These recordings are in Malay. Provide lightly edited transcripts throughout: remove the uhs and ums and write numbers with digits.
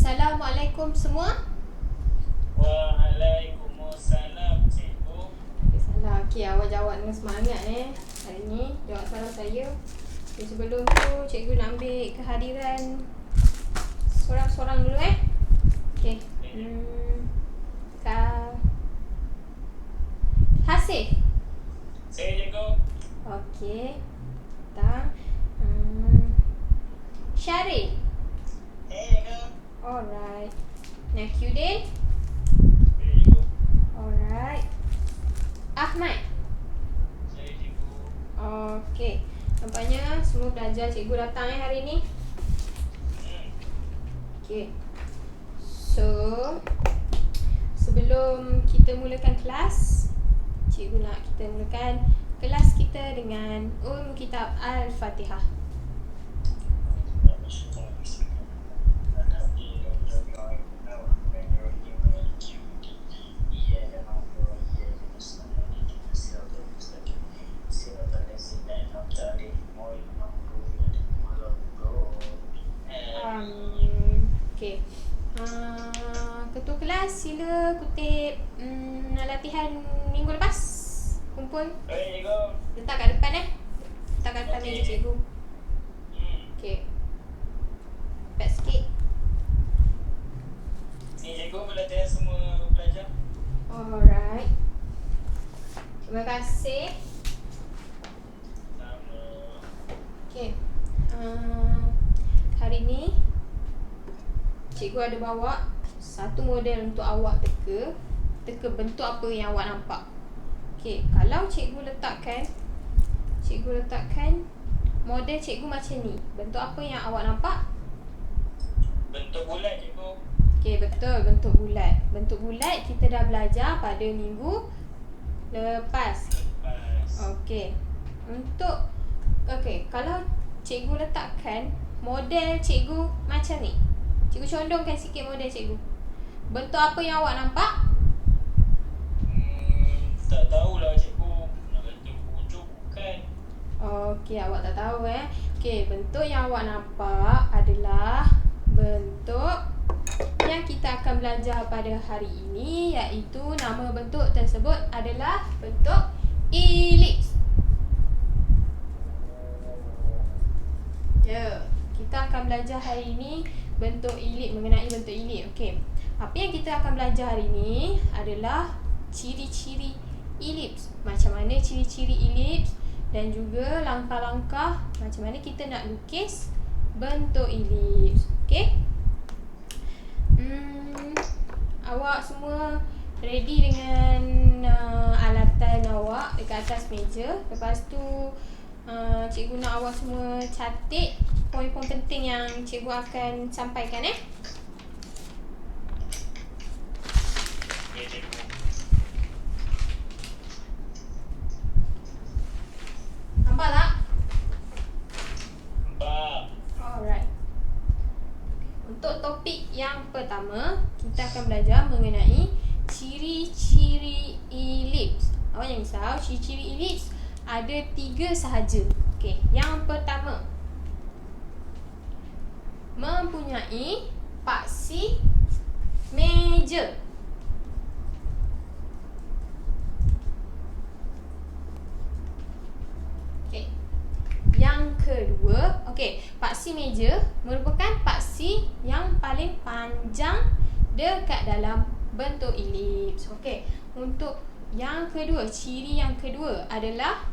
Assalamualaikum semua. Waalaikumsalam, cikgu. Salah. Okey, awak jawab dengan semangat hari ni jawab salam saya. Okay, sebelum tu cikgu nak ambil kehadiran seorang-seorang dulu Okey. Hasif. Saya cikgu. Okey. Tang. Syarif. Cikgu. Alright. Nakyudin. Saya cikgu. Alright. Ahmad. Saya cikgu. Okey. Nampaknya semua pelajar cikgu datang hari ni. Okey. So, sebelum kita mulakan kelas, cikgu nak kita mulakan kelas kita dengan Kitab Al-Fatihah. Okey. Ketua kelas sila kutip latihan minggu lepas. Kumpul. Baik, cikgu. Letak kat depan Letak kat depan meja cikgu. Okey. Cepat sikit. Ni cikgu pelatihan semua pelajar. Alright. Terima kasih. Sama. Okey. Hari ni cikgu ada bawa satu model untuk awak teka bentuk apa yang awak nampak. Okey, kalau cikgu letakkan model cikgu macam ni, bentuk apa yang awak nampak? Bentuk bulat, cikgu. Okey, betul, bentuk bulat. Bentuk bulat kita dah belajar pada minggu lepas. Okey. Kalau cikgu letakkan model cikgu macam ni. Cikgu condongkan sikit model cikgu. Bentuk apa yang awak nampak? Tak tahulah, cikgu. Nak kata wujud bukan. Okey, awak tak tahu Okey, bentuk yang awak nampak adalah bentuk yang kita akan belajar pada hari ini, iaitu nama bentuk tersebut adalah bentuk elips. Kita akan belajar hari ini mengenai bentuk elips. Okey. Apa yang kita akan belajar hari ini adalah ciri-ciri elips. Macam mana ciri-ciri elips dan juga langkah-langkah macam mana kita nak lukis bentuk elips. Okey? Awak semua ready dengan alatan awak dekat atas meja. Lepas tu cikgu nak awak semua catat poin-poin penting yang cikgu akan sampaikan Ya, cikgu. Nampak tak? Nampak. Alright. Untuk topik yang pertama, kita akan belajar mengenai ciri-ciri elips. Awak jangan risau, ciri-ciri elips ada 3 sahaja. Okey, yang pertama, mempunyai paksi meja. Okey. Yang kedua, paksi meja merupakan paksi yang paling panjang dekat dalam bentuk elips. Okey, untuk yang kedua, ciri yang kedua adalah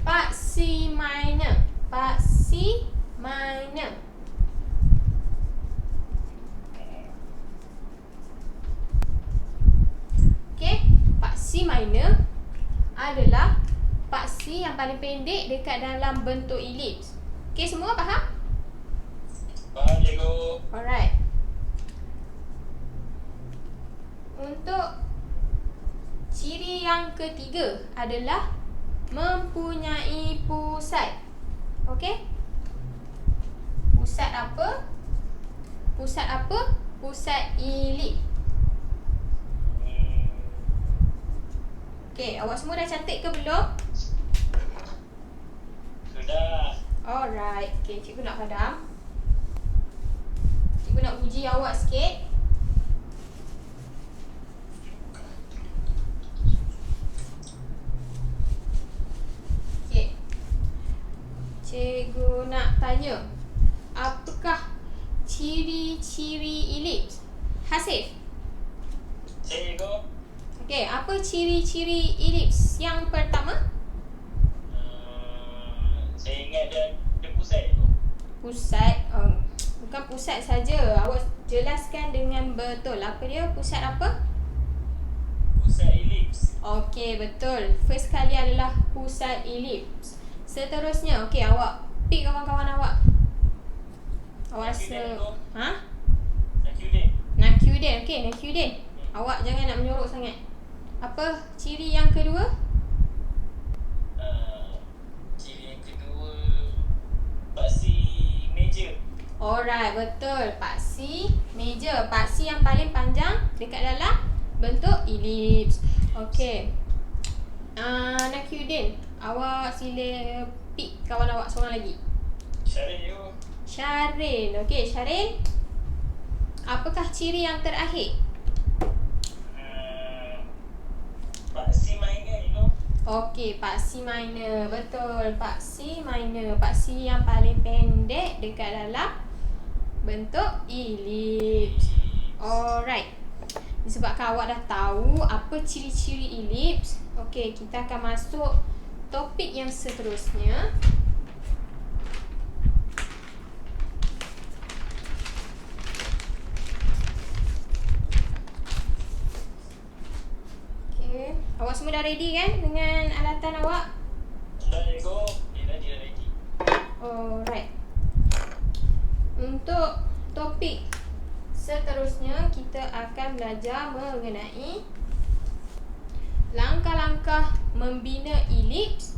paksi minor. Paksi minor. Okey, paksi minor adalah paksi yang paling pendek dekat dalam bentuk elips. Okey, semua faham? Faham, cikgu. Alright. Untuk ciri yang ketiga adalah mempunyai pusat. Okey? Pusat apa? Pusat elips. Okey, awak semua dah cantik ke belum? Sudah. Alright. Okay, cikgu nak padam. nak uji awak sikit. Okey. Cikgu nak tanya, apakah ciri-ciri elips? Hasif. Cikgu. Okey, apa ciri-ciri elips yang pertama? Saya ingat dia pusat tu. Pusat. Bukan pusat saja. Awak jelaskan dengan betul. Apa dia? Pusat apa? Pusat elips. Okey, betul. First kali adalah pusat elips. Seterusnya, okey, awak pick kawan-kawan awak. Awak rasa Nakudin. Okey, Nakudin. Awak jangan nak menyorok sangat. Apa ciri yang kedua? Ciri yang kedua, paksi meja. Alright, betul. Paksi meja. Paksi yang paling panjang dekat dalam bentuk elips. Okey. Nakudin, awak sila pick kawan awak seorang lagi. Syaril you. Syaril. Okey, Syaril. Apakah ciri yang terakhir? Paksi minor you. Okey, paksi minor. Betul, paksi minor. Paksi yang paling pendek dekat dalam bentuk elips. Alright. Disebabkan awak dah tahu apa ciri-ciri elips, okey, kita akan masuk topik yang seterusnya. Okey, awak semua dah ready kan dengan alatan awak? Dah cikgu. Dia dah ready. Alright. Untuk topik seterusnya, kita akan belajar mengenai langkah-langkah membina elips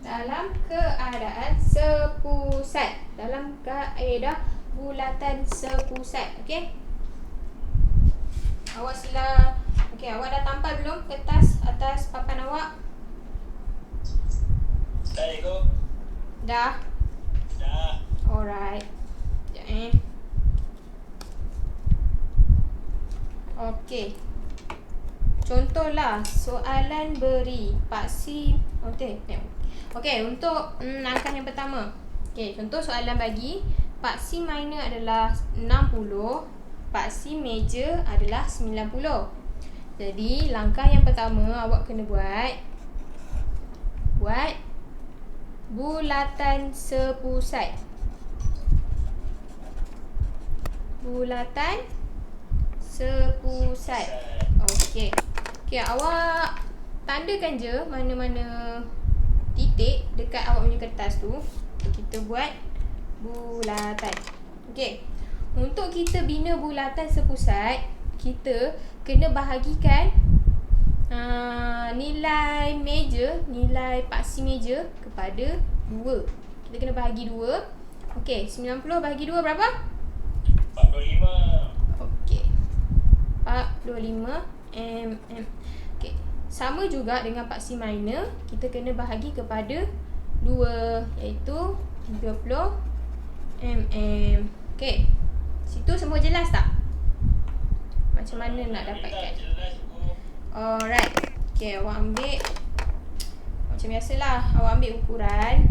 dalam keadaan sepusat, dalam kaedah bulatan sepusat. Okey, awak sila. Okey, awak dah tampal belum kertas atas papan awak? Dah cikgu. Dah. Alright. Sekejap Okey. Contohlah soalan beri paksi. Okey, untuk langkah yang pertama. Okey, contoh soalan bagi paksi minor adalah 60, paksi major adalah 90. Jadi, langkah yang pertama awak kena buat bulatan sepusat. Bulatan sepusat. Okey. Okey, awak tandakan je mana-mana titik dekat awak punya kertas tu. Kita buat bulatan. Okey. Untuk kita bina bulatan sepusat, kita kena bahagikan nilai meja, nilai paksi meja kepada 2. Kita kena bahagi 2. Okey, 90 bahagi 2 berapa? 45. Okey. 45 mm. Okey. Sama juga dengan paksi minor, kita kena bahagi kepada 2, iaitu 30 mm. Okey. Situ semua jelas tak? Macam mana nak dapatkan? Alright. Okey, awak ambil macam biasalah, awak ambil ukuran.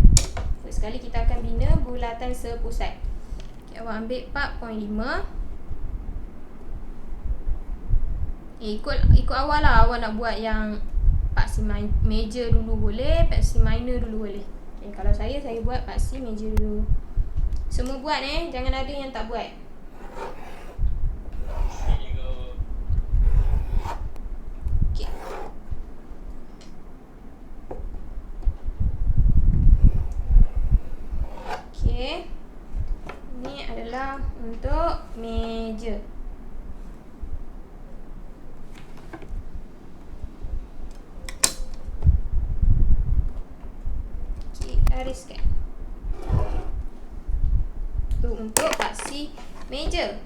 First kali kita akan bina bulatan sepusat. Okey, awak ambil 4.5. Ikut awal lah. Awak nak buat yang paksi major dulu boleh, paksi minor dulu boleh. Okay, kalau saya buat paksi major dulu. Semua buat jangan ada yang tak buat. Okay. Okay. Ini adalah untuk meja. bariskan. Itu untuk paksi meja.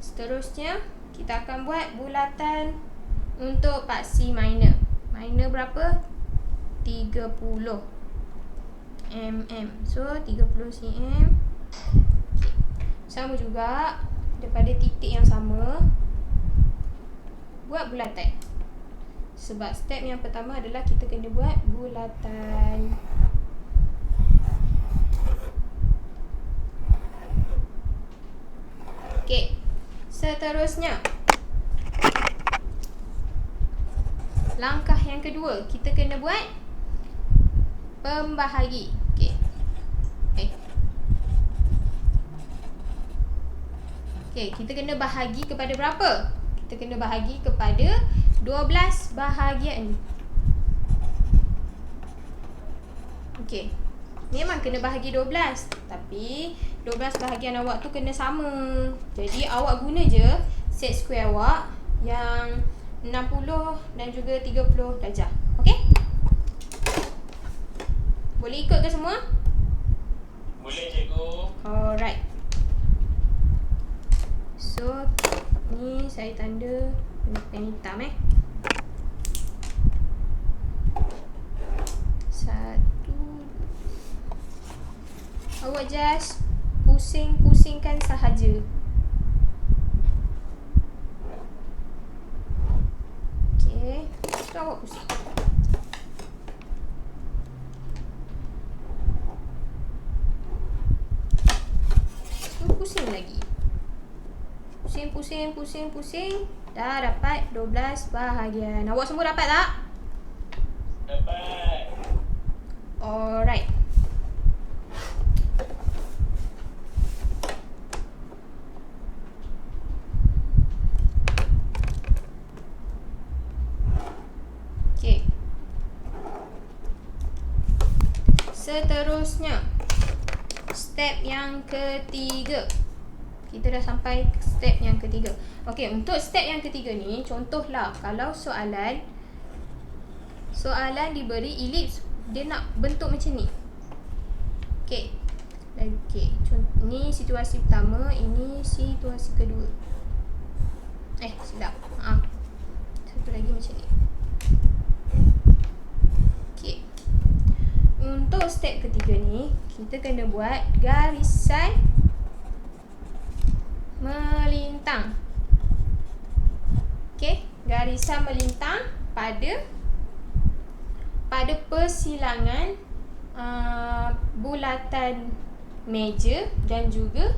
Seterusnya kita akan buat bulatan untuk paksi minor. Minor berapa? 30 mm. So 30 cm. Sama juga daripada titik yang sama, buat bulatan. Sebab step yang pertama adalah kita kena buat bulatan. Okey. Seterusnya, langkah yang kedua, kita kena buat pembahagi. Okey. Okey, kita kena bahagi kepada berapa? Kita kena bahagi kepada 12 bahagian. Okey. Memang kena bahagi 12, tapi 12 bahagian awak tu kena sama. Jadi awak guna je set square awak yang 60 dan juga 30 darjah. Okey? Boleh ikut ke semua? Boleh cikgu. Alright. So, ni saya tanda guna pen hitam Satu. Awak just pusing-pusingkan sahaja. Okey, so awak pusing. So, pusing lagi. Pusing. Dah dapat 12 bahagian. Awak semua dapat tak? Dapat. Alright. Okey. Seterusnya, step yang ketiga. Kita dah sampai step yang ketiga. Okey, untuk step yang ketiga ni, contohlah kalau soalan diberi elips, dia nak bentuk macam ni. Okey. Ni situasi pertama, ini situasi kedua. Silap. Satu lagi macam ni. Okey. Untuk step ketiga ni, kita kena buat garisan melintang. Okey, garisan melintang pada persilangan bulatan meja dan juga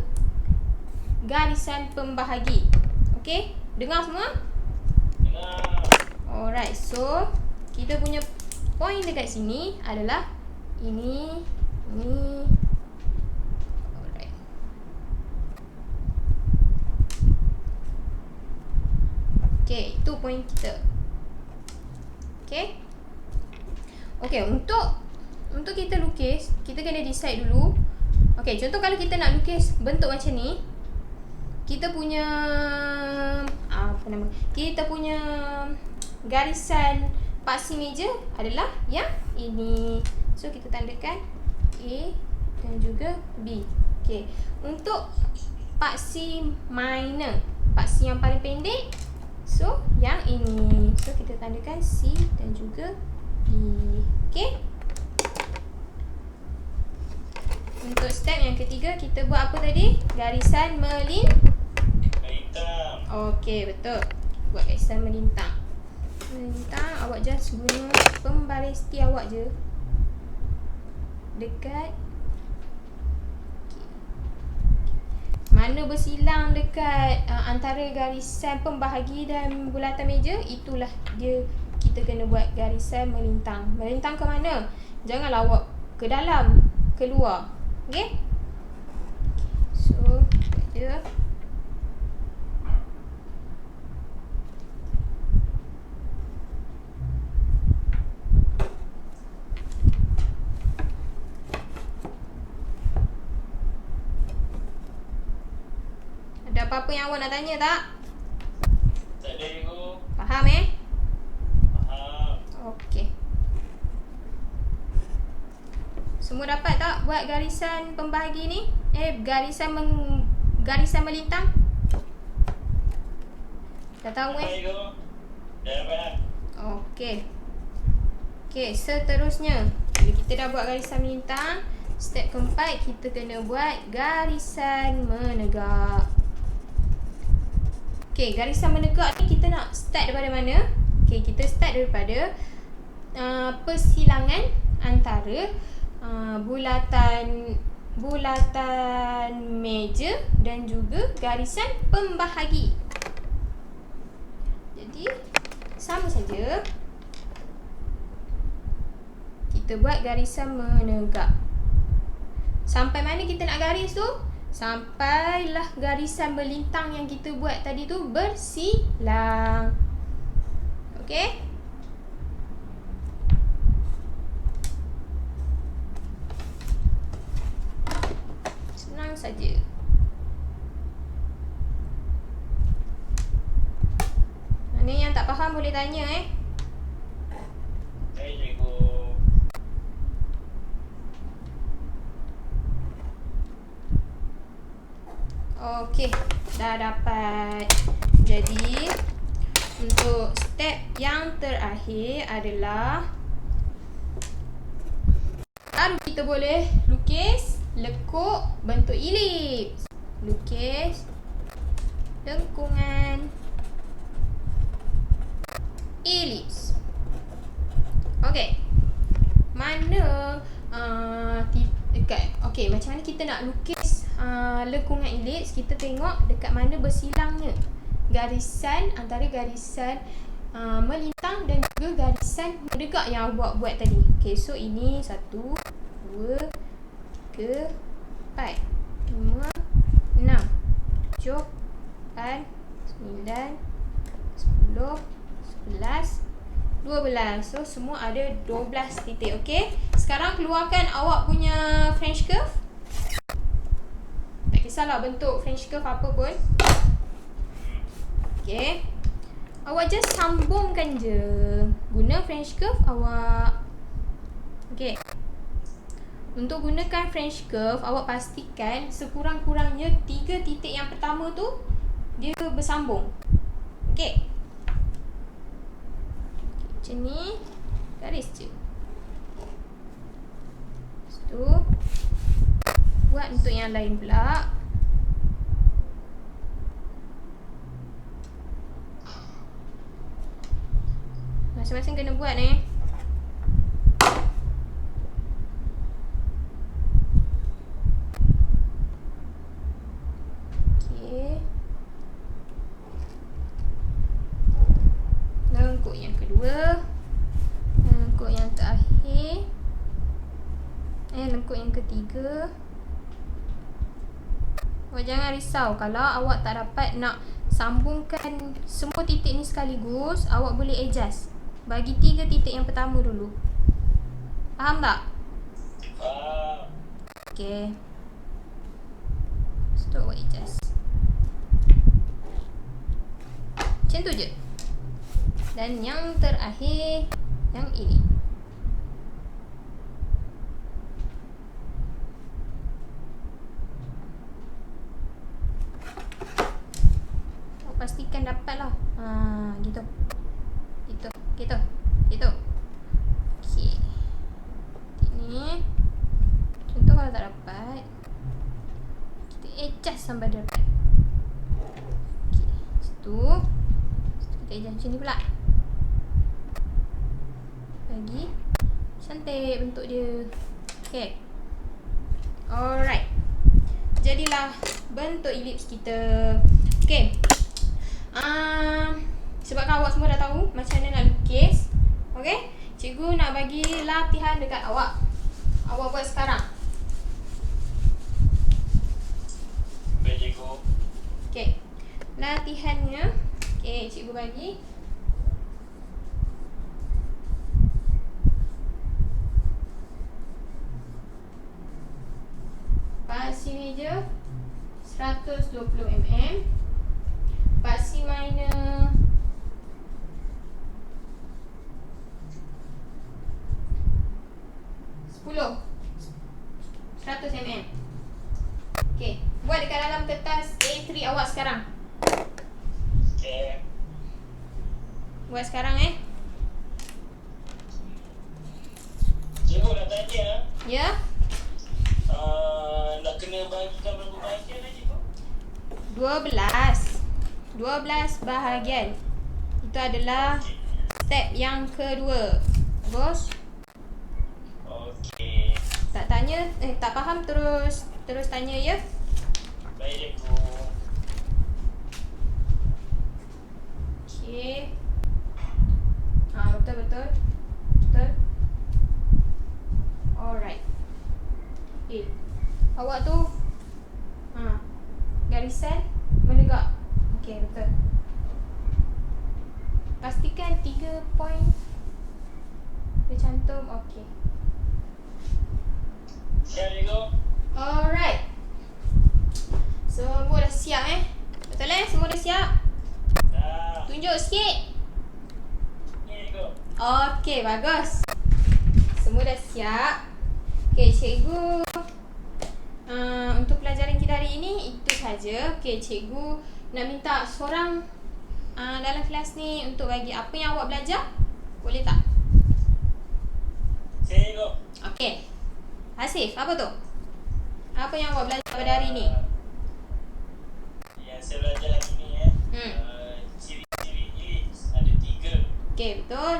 garisan pembahagi. Okey, dengar semua? Dengar. Alright, so kita punya point dekat sini adalah ini. Alright. Okey, itu point kita. Okey. Okey, untuk kita lukis, kita kena decide dulu. Okey, contoh kalau kita nak lukis bentuk macam ni, kita punya Kita punya garisan paksi meja adalah yang ini. So kita tandakan A dan juga B. Okey. Untuk paksi minor, paksi yang paling pendek, so yang ini. So kita tandakan C dan juga B. Okey. Untuk step yang ketiga, kita buat apa tadi? Garisan melintang. Okey, betul. Buat garisan melintang. Awak just guna pembaris T awak je dekat mana bersilang dekat antara garisan pembahagi dan bulatan meja, itulah dia kita kena buat garisan melintang. Melintang ke mana? Janganlah awak ke dalam, keluar. Okey? So, buat je. Ada apa-apa yang awak nak tanya tak? Tak ada, cikgu. Faham Faham. Okey. Semua dapat tak buat garisan pembahagi ni? Garisan melintang? Dah tahu Cikgu. Dah dapat dah. Okey. Okey, seterusnya bila kita dah buat garisan melintang, step keempat kita kena buat garisan menegak. Okey, garisan menegak ni kita nak start daripada mana? Okey, kita start daripada persilangan antara bulatan meja dan juga garisan pembahagi. Jadi sama saja, kita buat garisan menegak. Sampai mana kita nak garis tu? Sampailah garisan melintang yang kita buat tadi tu bersilang. Okey? Senang saja. Mana yang tak faham boleh tanya Baik, cikgu. Okey, dah dapat. Jadi untuk step yang terakhir adalah baru kita boleh lukis lekuk bentuk elips. Lukis lengkungan elips. Okey. Mana okey, macam mana kita nak lukis lengkungan elips? Kita tengok dekat mana bersilangnya garisan antara garisan melintang dan juga garisan menegak yang awak buat tadi. Okey, so ini 1 2 3 4 5 6 7 8 9 10 11 12. So semua ada 12 titik. Okey. Sekarang keluarkan awak punya French curve. Tak kisahlah bentuk French curve apa pun. Okey. Awak just sambungkan je. Guna French curve awak. Okey. Untuk gunakan French curve, awak pastikan sekurang-kurangnya 3 titik yang pertama tu dia bersambung. Okey. Macam ni, garis je. Lepas tu buat untuk yang lain pula. Masing-masing kena buat Okey. Lengkuk yang kedua, lengkuk yang terakhir, lengkuk yang ketiga. Awak jangan risau kalau awak tak dapat nak sambungkan semua titik ni sekaligus. Awak boleh adjust. Bagi 3 titik yang pertama dulu. Faham tak? Faham. Okey. Lepas tu awak adjust. Macam tu je. Dan yang terakhir, yang ini. Awak pastikan dapat lah. Gitu. Gitu. Okey. Ini. Contoh kalau tak dapat, kita adjust sampai dapat. Okey. Situ. Kita adjust macam ni pula. Lagi cantik bentuk dia. Okay. Alright. Jadilah bentuk elips kita. Okay. Sebabkan awak semua dah tahu macam mana nak lukis, okay, cikgu nak bagi latihan dekat awak. Awak buat sekarang. Baik, cikgu. Okay. Latihannya, okay, cikgu bagi. Pasi meja 120 mm. Pasi minor 10 Buat sekarang Cikgu nak tanya, Ya. nak kena bagikan berapa bahagian lah cikgu? 12 bahagian. Itu adalah step yang kedua. Bos, Okey. tak faham terus tanya ya. Baik cikgu. Okey. Betul. Alright. Awak tu garisan menegak. Okey, betul. Pastikan 3 poin bercantum. Okey. Siap cikgu? Alright. Semua dah siap Betul Semua dah siap? Dah. Tunjuk sikit. Ni cikgu. Okey, bagus. Semua dah siap. Okey, cikgu untuk pelajaran kita hari ini itu saja. Okey, cikgu nak minta seorang dalam kelas ni untuk bagi apa yang awak belajar. Boleh tak? Saya cikgu. Okey. Hasif, apa tu? Apa yang awak belajar pada hari ini? Yang saya belajar hari ni ciri-ciri ellipse ada 3. Okey, betul.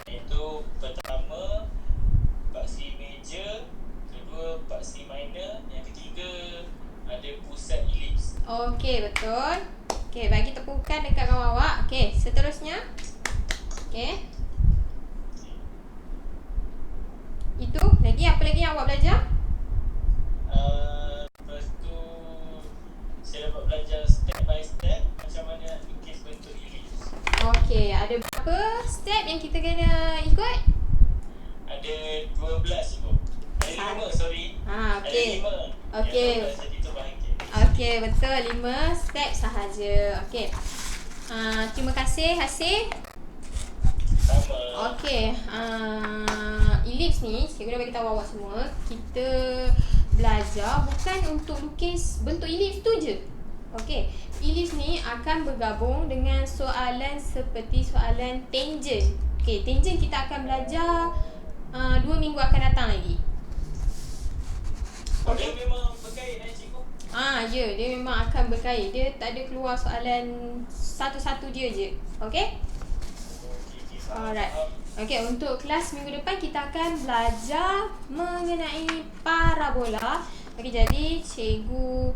Iaitu pertama paksi major, kedua paksi minor, yang ketiga ada pusat ellipse. Okey, betul. Okey, bagi tepukan dekat kawan awak. Okey, seterusnya. Okey. Itu, lagi apa lagi yang awak belajar? Lepas tu saya dapat belajar step by step macam mana nak lukis bentuk ellipse. Okey, ada berapa step yang kita kena ikut? Ada 12 cikgu. Ada 5, sorry. Okey. Ada 5. Okey. Yang 12 tadi tu bahagian. Okey, betul. 5 step sahaja. Okey. Terima kasih Hasif. Sama. Okey, ellipse ni cikgu dah bagi tahu awak semua. Kita belajar bukan untuk lukis bentuk ellipse tu je. Okey, ellipse ni akan bergabung dengan soalan seperti soalan tangent. Okey, tangent kita akan belajar 2 minggu akan datang lagi. Dia memang berkait cikgu. Ya, dia memang akan berkait. Dia tak ada keluar soalan satu-satu dia je. Okey? Alright. Okey, untuk kelas minggu depan kita akan belajar mengenai parabola. Okey, jadi cikgu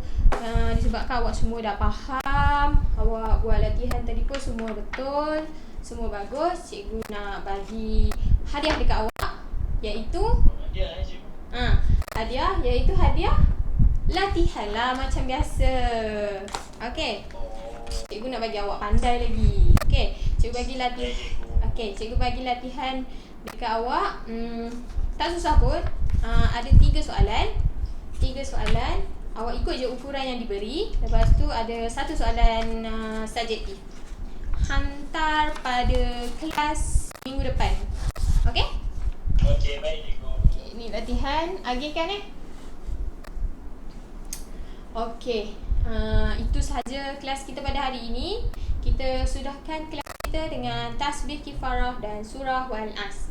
disebabkan awak semua dah faham, awak buat latihan tadi pun semua betul, semua bagus, cikgu nak bagi hadiah dekat awak, iaitu Dia cikgu. hadiah iaitu hadiah latihan lah macam biasa. Okey. Cikgu nak bagi awak pandai lagi. Okey, cikgu bagi latihan. Okey, cikgu bagi latihan dekat awak. Tak susah pun. Ada 3 soalan. 3 soalan. Awak ikut je ukuran yang diberi. Lepas tu ada 1 soalan subjektif. Hantar pada kelas minggu depan. Okey? Okey, baik cikgu. Ini latihan. Agihkan Okey. Itu sahaja kelas kita pada hari ini. Kita sudahkan kelas kita dengan tasbih kifarah dan surah wal as.